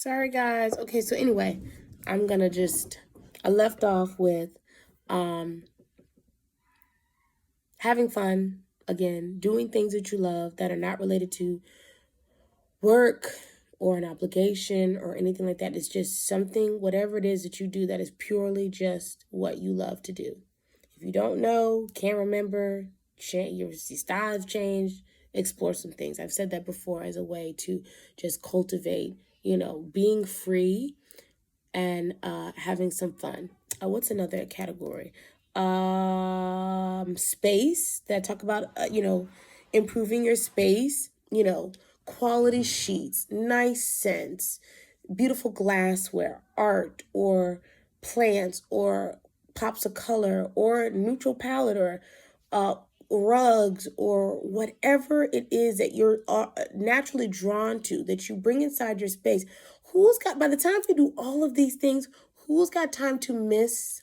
Sorry, guys. Okay, so anyway, I'm gonna just. I left off with um, having fun again, doing things that you love that are not related to work or an obligation or anything like that. It's just something, whatever it is that you do, that is purely just what you love to do. If you don't know, can't remember, your style has changed, explore some things. I've said that before as a way to just cultivate, being free and having some fun. What's another category? Space that talk about improving your space. Quality sheets, nice scents, beautiful glassware, art, or plants, or pops of color, or neutral palette, or uh, rugs, or whatever it is that you're naturally drawn to, that you bring inside your space. By the time we do all of these things, who's got time to miss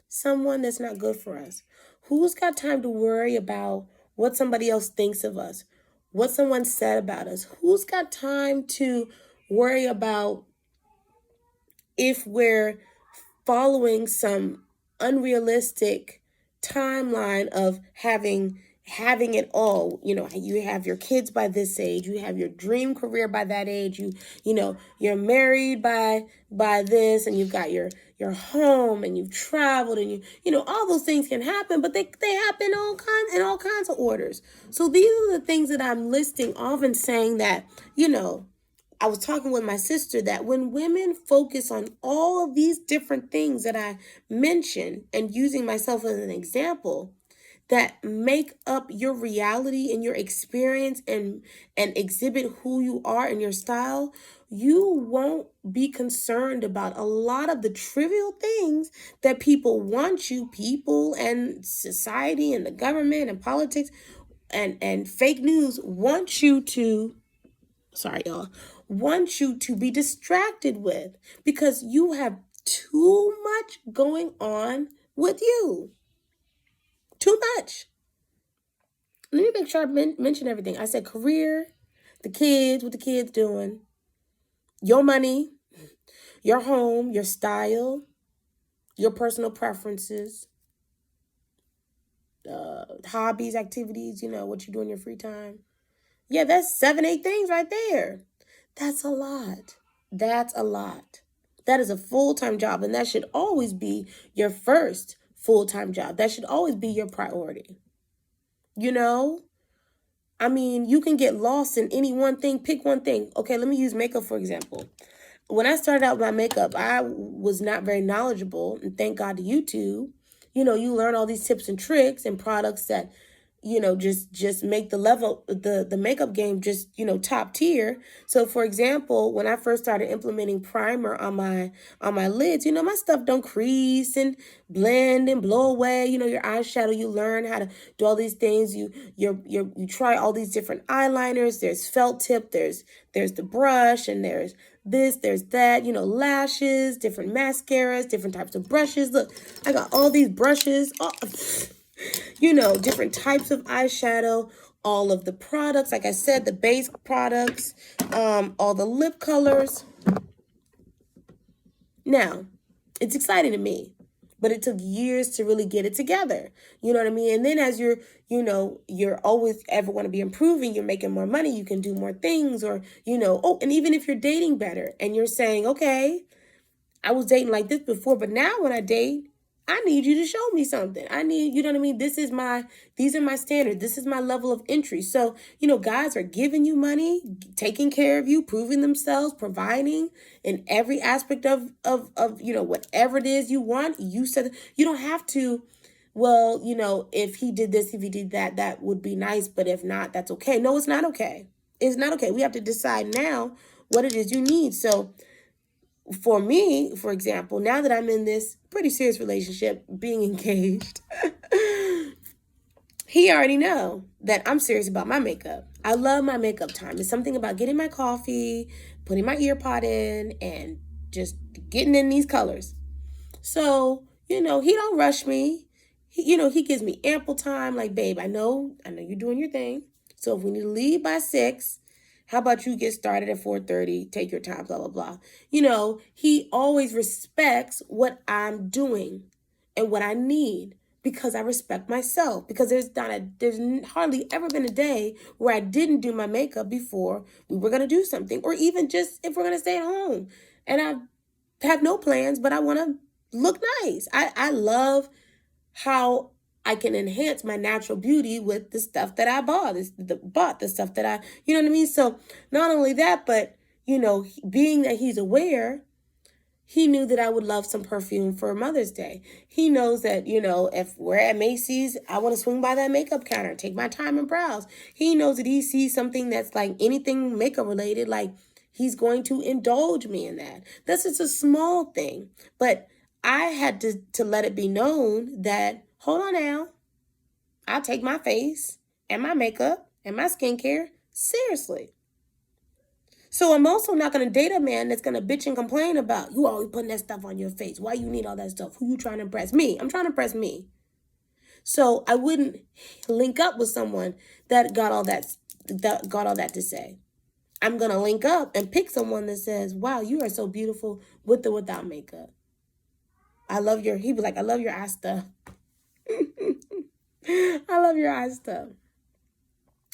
someone that's not good for us? Who's got time to worry about what somebody else thinks of us, what someone said about us? Who's got time to worry about if we're following some unrealistic timeline of having it all? You have your kids by this age, you have your dream career by that age, you're married by this, and you've got your home, and you've traveled, and all those things can happen, but they happen in all kinds of orders. So these are the things that I'm listing off and saying that I was talking with my sister that when women focus on all of these different things that I mentioned, and using myself as an example, that make up your reality and your experience, and exhibit who you are and your style, you won't be concerned about a lot of the trivial things that people and society and the government and politics and fake news want you to be distracted with, because you have too much going on with you. Too much. Let me make sure I mention everything. I said career, the kids, what the kids doing, your money, your home, your style, your personal preferences, hobbies, activities, what you do in your free time. Yeah, that's 7, 8 things right there. That's a lot. That's a lot. That is a full-time job, and that should always be your first full-time job. That should always be your priority. You can get lost in any one thing. Pick one thing. Okay, let me use makeup, for example. When I started out with my makeup, I was not very knowledgeable, and thank God to YouTube. You learn all these tips and tricks and products that just make the makeup game just top tier. So for example, when I first started implementing primer on my lids, my stuff don't crease and blend and blow away. Your eyeshadow, you learn how to do all these things. You try all these different eyeliners. There's felt tip, there's the brush, and there's that, lashes, different mascaras, different types of brushes. Look, I got all these brushes. Different types of eyeshadow, all of the products, like I said, the base products, all the lip colors. Now, it's exciting to me, but it took years to really get it together. You know what I mean? And then as you're always ever want to be improving, you're making more money, you can do more things, or, and even if you're dating better and you're saying, okay, I was dating like this before, but now when I date, I need you to show me something. I need, you know what I mean? These are my standards. This is my level of entry. So, guys are giving you money, taking care of you, proving themselves, providing in every aspect of whatever it is you want. You said you don't have to, well, if he did this, if he did that, that would be nice. But if not, that's okay. No, it's not okay. It's not okay. We have to decide now what it is you need. So, for me, for example, now that I'm in this pretty serious relationship, being engaged, he already know that I'm serious about my makeup. I love my makeup time. It's something about getting my coffee, putting my ear pod in, and just getting in these colors. So, he don't rush me. He gives me ample time. Like, babe, I know you're doing your thing. So if we need to leave by 6, How about you get started at 4:30, take your time, blah, blah, blah. You know, he always respects what I'm doing and what I need because I respect myself. Because there's hardly ever been a day where I didn't do my makeup before we were going to do something, or even just if we're going to stay at home. And I have no plans, but I want to look nice. I love how I can enhance my natural beauty with the stuff that I bought, the stuff that you know what I mean? So not only that, but, you know, being that he's aware, he knew that I would love some perfume for Mother's Day. He knows that, you know, if we're at Macy's, I want to swing by that makeup counter, take my time and browse. He knows that he sees something that's like anything makeup related, like he's going to indulge me in that. This is a small thing, but I had to let it be known that, hold on now, I take my face and my makeup and my skincare seriously. So I'm also not going to date a man that's going to bitch and complain about, you always putting that stuff on your face. Why you need all that stuff? Who you trying to impress? Me. I'm trying to impress me. So I wouldn't link up with someone that got all that to say. I'm going to link up and pick someone that says, wow, you are so beautiful with or without makeup. He'd be like, I love your eye stuff. I love your eye stuff.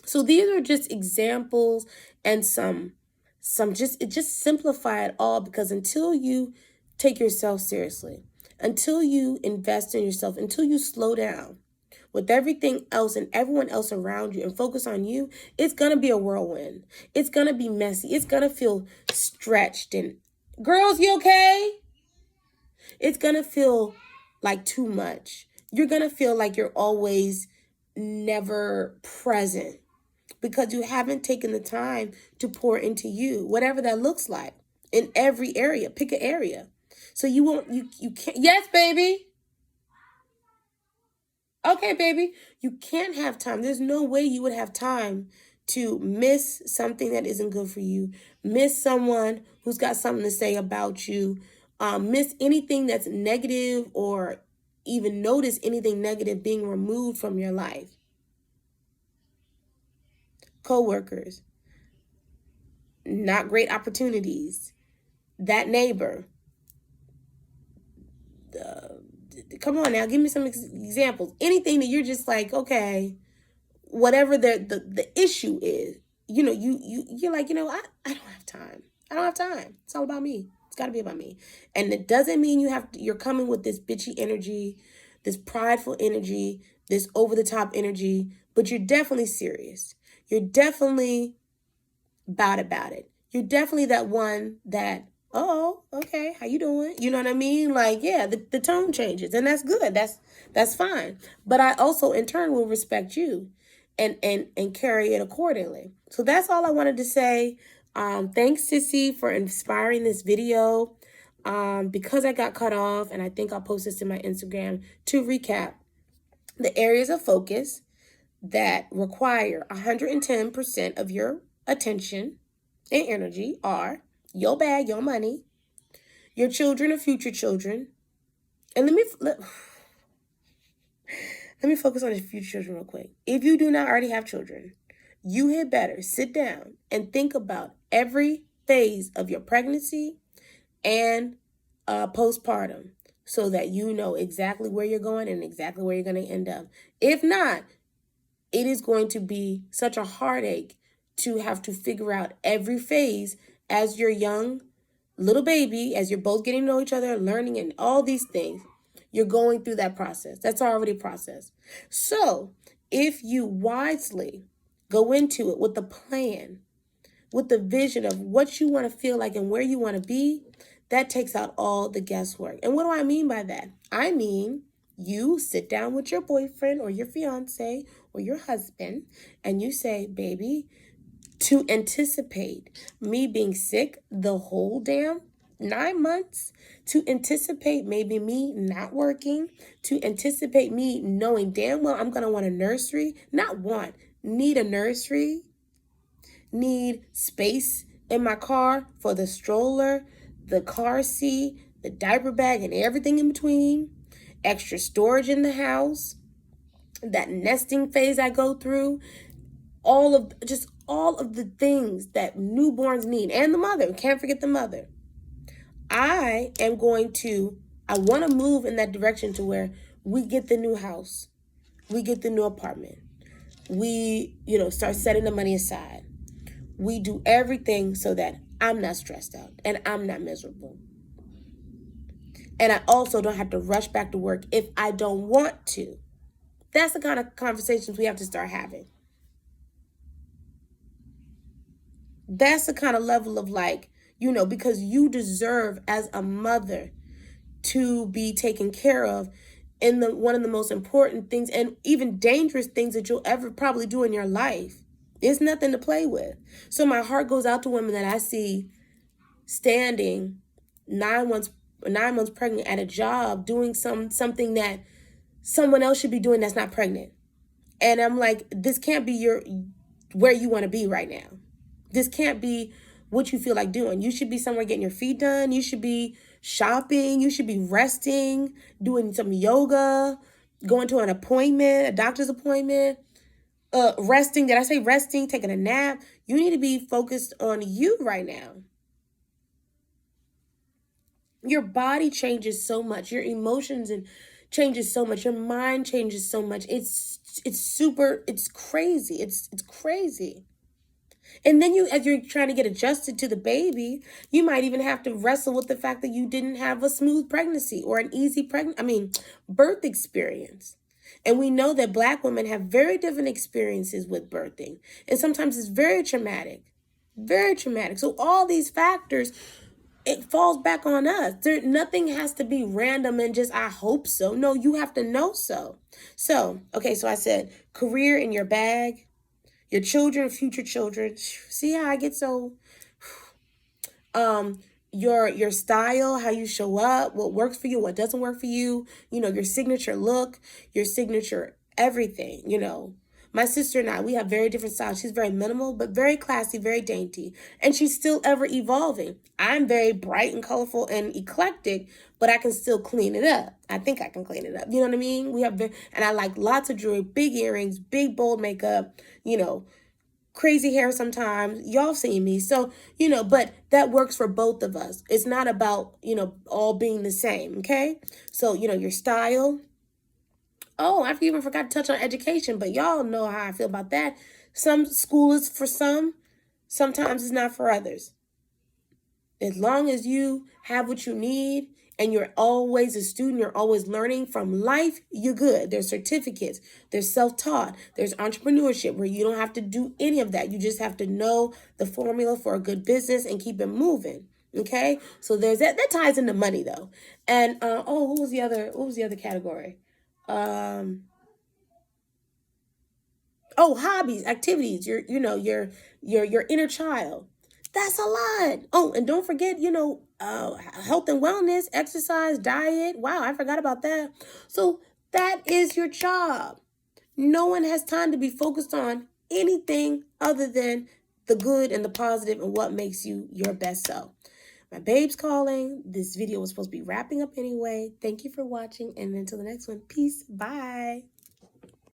So these are just examples and it just simplify it all, because until you take yourself seriously, until you invest in yourself, until you slow down with everything else and everyone else around you and focus on you, it's going to be a whirlwind. It's going to be messy. It's going to feel stretched. And girls, you okay? It's going to feel like too much. You're going to feel like you're always never present because you haven't taken the time to pour into you, whatever that looks like, in every area. Pick an area. So you can't. Yes, baby. Okay, baby. You can't have time. There's no way you would have time to miss something that isn't good for you, miss someone who's got something to say about you, miss anything that's negative, or even notice anything negative being removed from your life. Co-workers, not great opportunities, that neighbor. Come on now, give me some examples. Anything that you're just like, okay, whatever the issue is, you know, you're like, you know, I don't have time. I don't have time. It's all about me. It's got to be about me. And it doesn't mean you're coming with this bitchy energy, this prideful energy, this over the top energy, but you're definitely serious. You're definitely about it. You're definitely that one that, oh, okay, how you doing? You know what I mean? Like, yeah, the tone changes, and that's good. That's fine. But I also in turn will respect you and carry it accordingly. So that's all I wanted to say. Thanks, Sissy, for inspiring this video. Because I got cut off, and I think I'll post this in my Instagram, to recap, the areas of focus that require 110% of your attention and energy are your bag, your money, your children or future children. And let me focus on the future children real quick. If you do not already have children, you had better sit down and think about every phase of your pregnancy and postpartum, so that you know exactly where you're going and exactly where you're going to end up. If not, it is going to be such a heartache to have to figure out every phase as your young little baby, as you're both getting to know each other, learning, and all these things. You're going through that process. That's already a process. So if you wisely go into it with a plan, with the vision of what you want to feel like and where you want to be, that takes out all the guesswork. And what do I mean by that? I mean, you sit down with your boyfriend or your fiance or your husband and you say, baby, to anticipate me being sick the whole damn 9 months, to anticipate maybe me not working, to anticipate me knowing damn well I'm going to want a nursery, need a nursery, need space in my car for the stroller, the car seat, the diaper bag, and everything in between, extra storage in the house, that nesting phase I go through, all of the things that newborns need, and the mother, can't forget the mother. I want to move in that direction to where we get the new house, we get the new apartment, we, start setting the money aside. We do everything so that I'm not stressed out and I'm not miserable. And I also don't have to rush back to work if I don't want to. That's the kind of conversations we have to start having. That's the kind of level of because you deserve as a mother to be taken care of in one of the most important things and even dangerous things that you'll ever probably do in your life. It's nothing to play with. So my heart goes out to women that I see standing 9 months pregnant at a job, doing something that someone else should be doing that's not pregnant. And I'm like, this can't be where you want to be right now. This can't be what you feel like doing. You should be somewhere getting your feet done. You should be shopping. You should be resting, doing some yoga, going to an appointment, a doctor's appointment, resting. Did I say resting? Taking a nap. You need to be focused on you right now. Your body changes so much. Your emotions changes so much. Your mind changes so much. It's crazy. It's crazy. And then as you're trying to get adjusted to the baby, you might even have to wrestle with the fact that you didn't have a smooth pregnancy or an easy birth experience. And we know that Black women have very different experiences with birthing. And sometimes it's very traumatic. Very traumatic. So all these factors, it falls back on us. Nothing has to be random and just, I hope so. No, you have to know so. So I said, career in your bag, your children, future children. See how I get so, your style, how you show up, what works for you, what doesn't work for you, your signature look, your signature everything, My sister and I, we have very different styles. She's very minimal, but very classy, very dainty. And she's still ever evolving. I'm very bright and colorful and eclectic, but I can still clean it up. I think I can clean it up. You know what I mean? And I like lots of jewelry, big earrings, big bold makeup, crazy hair sometimes. Y'all seen me. So, but that works for both of us. It's not about, all being the same. Okay. So, your style. Oh, I even forgot to touch on education, but y'all know how I feel about that. Some school is for some, sometimes it's not for others. As long as you have what you need and you're always a student, you're always learning from life, you're good. There's certificates, there's self-taught, there's entrepreneurship where you don't have to do any of that. You just have to know the formula for a good business and keep it moving. Okay? So there's that. That ties into money though. And what was the other category? Hobbies, activities, your inner child. That's a lot. Oh, and don't forget, health and wellness, exercise, diet. Wow, I forgot about that. So that is your job. No one has time to be focused on anything other than the good and the positive and what makes you your best self. My babe's calling. This video was supposed to be wrapping up anyway. Thank you for watching. And until the next one, peace. Bye.